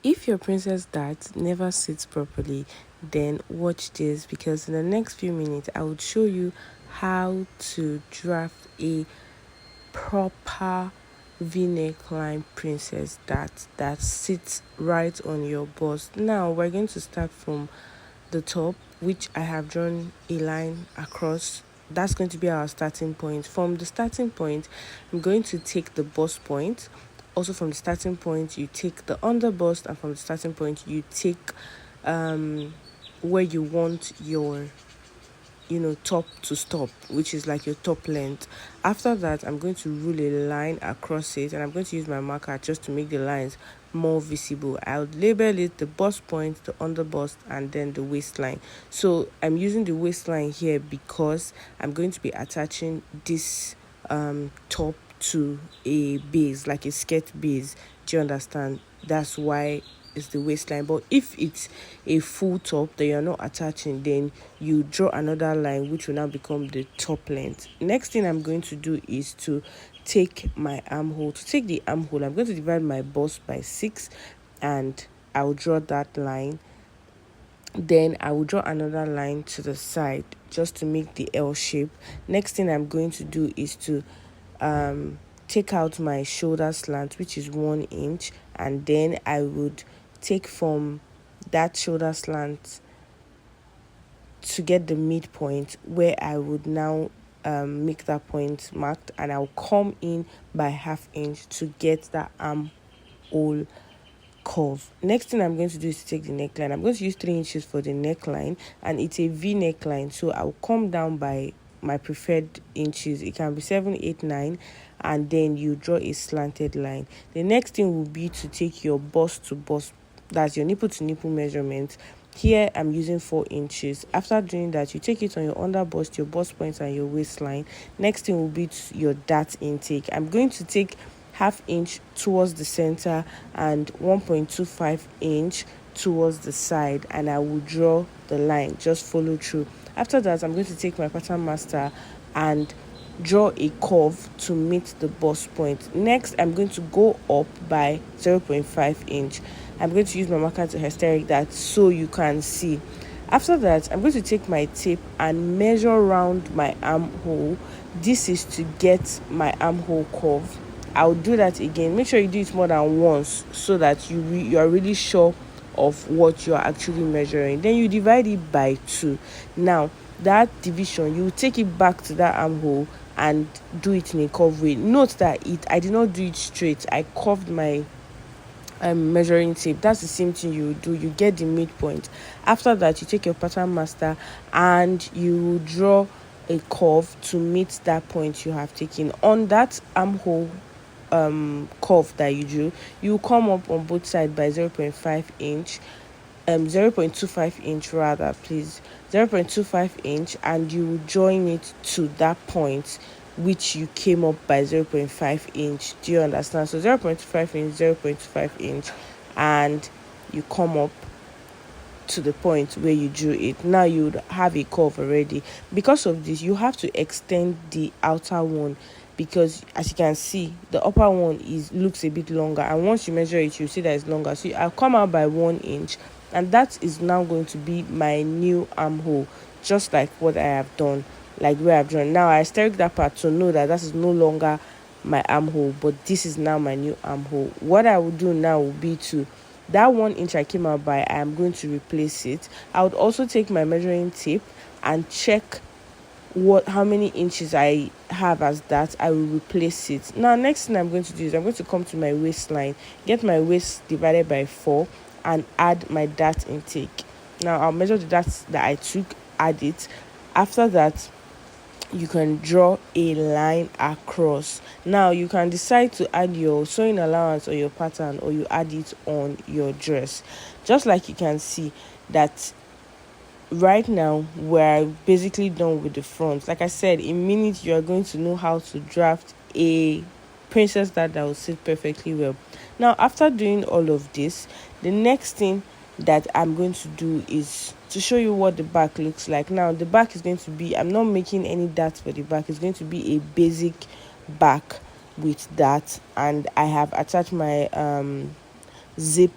If your princess dart never sits properly, then watch this, because in the next few minutes I would show you how to draft a proper v-neckline princess that sits right on your bust. Now we're going to start from the top, which I have drawn a line across. That's going to be our starting point. From the starting point, I'm going to take the bust point. Also from the starting point, you take the under bust, and from the starting point, you take where you want your top to stop, which is like your top length. After that, I'm going to rule a line across it, and I'm going to use my marker just to make the lines more visible. I'll label it the bust point, the under bust, and then the waistline. So I'm using the waistline here because I'm going to be attaching this top to a base, like a skirt base. Do you understand? That's why it's the waistline. But if it's a full top that you're not attaching, then you draw another line which will now become the top length. Next thing I'm going to do is to take my armhole. To take the armhole, I'm going to divide my bust by 6, and I'll draw that line. Then I will draw another line to the side just to make the L shape. Next thing I'm going to do is to take out my shoulder slant, which is 1 inch, and then I would take from that shoulder slant to get the midpoint, where I would now make that point marked, and I'll come in by 1/2 inch to get that armhole curve. Next thing I'm going to do is to take the neckline. I'm going to use 3 inches for the neckline, and it's a V neckline, so I'll come down by my preferred inches. It can be 7, 8, 9, and then you draw a slanted line. The next thing will be to take your bust to bust, that's your nipple to nipple measurement. Here I'm using 4 inches. After doing that, you take it on your under bust, your bust point, and your waistline. Next thing will be your dart intake. I'm going to take 1/2 inch towards the center and 1.25 inch towards the side, and I will draw the line. Just follow through. After that, I'm going to take my pattern master and draw a curve to meet the bust point. Next, I'm going to go up by 0.5 inch. I'm going to use my marker to hysteric that so you can see. After that, I'm going to take my tape and measure around my armhole. This is to get my armhole curve. I'll do that again. Make sure you do it more than once so that you are really sure of what you are actually measuring. Then you divide it by 2. Now that division, you take it back to that armhole and do it in a curved way. Note that I did not do it straight. I curved my measuring tape. That's the same thing you do. You get the midpoint. After that, you take your pattern master and you draw a curve to meet that point you have taken. On that armhole curve that you drew, you come up on both sides by 0.5 inch, 0.25 inch rather, please, 0.25 inch, and you join it to that point which you came up by 0.5 inch. Do you understand? So 0.25 inch, 0.25 inch, and you come up to the point where you drew it. Now you would have a curve already. Because of this, you have to extend the outer one, because as you can see, the upper one looks a bit longer, and once you measure it, you see that it's longer. So I'll come out by 1 inch, and that is now going to be my new armhole, just like what I have done, like where I've drawn. Now I steric that part to know that is no longer my armhole, but this is now my new armhole. What I will do now will be to that 1 inch I came out by, I am going to replace it. I would also take my measuring tape and check how many inches I have as that. I will replace it. Now next thing I'm going to do is I'm going to come to my waistline, get my waist divided by 4, and add my dart intake. Now I'll measure the darts that I took, add it. After that, you can draw a line across. Now you can decide to add your sewing allowance or your pattern, or you add it on your dress. Just like you can see that right now we're basically done with the front. Like I said, in minutes you are going to know how to draft a princess that will sit perfectly well. Now after doing all of this, the next thing that I'm going to do is to show you what the back looks like. Now the back is going to be, I'm not making any darts for the back. It's going to be a basic back with that, and I have attached my zip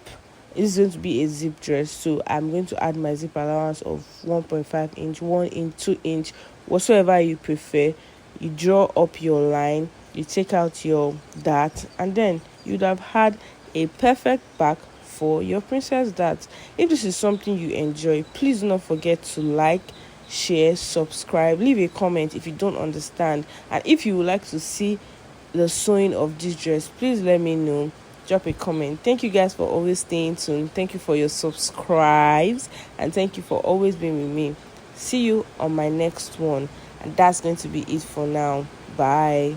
It's going to be a zip dress, so I'm going to add my zip allowance of 1.5 inch, 1 inch, 2 inch, whatsoever you prefer. You draw up your line, you take out your dart, and then you'd have had a perfect back for your princess dart. If this is something you enjoy, please do not forget to like, share, subscribe, leave a comment if you don't understand, and if you would like to see the sewing of this dress, please let me know. Drop a comment. Thank you guys for always staying tuned. Thank you for your subscribes, and thank you for always being with me. See you on my next one, and that's going to be it for now. Bye.